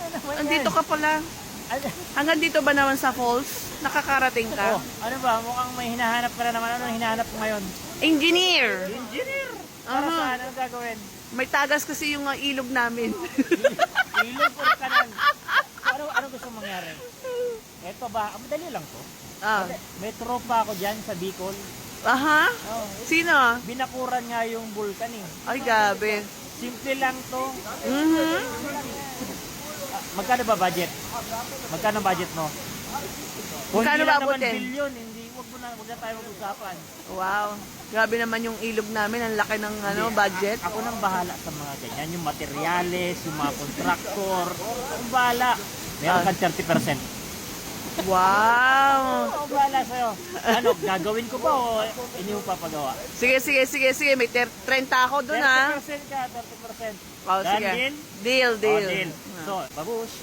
naman yan? Andito ka pala. Hanggang dito ba naman sa falls? Nakakarating ka? Oh, ano ba? Mukhang may hinahanap ka na naman. Ano hinahanap mo ngayon? Engineer! Engineer! Para saan? Ano gagawin? May tagas kasi yung ilog namin. Ilog or kanan? Ano gusto mangyari? Eto ba? Madali lang to. Ah. May tropa ako dyan sa Bicol. Aha? Oh, Sino? binakuran nga yung vulkan eh. Ay, gabi. Simple lang to. Mhm. Magkano ba budget? Magkano budget mo? Kung Magkano hindi lang naman abutin? billion, hindi, wag na tayo mag-usapan. Wow. Grabe naman yung ilog namin. Ang laki ng budget. Ako nang bahala sa mga ganyan. Yung materyales, yung mga kontraktor. Akong bahala. Meron kang 30%. Wow. Ako bahala sa'yo. Ano, gagawin ko ba o hindi mo papagawa? Sige. May 30 ako dun, ha? 30% ka, 30%. Oh, sige. Deal? Deal. Oh, deal. So, babush.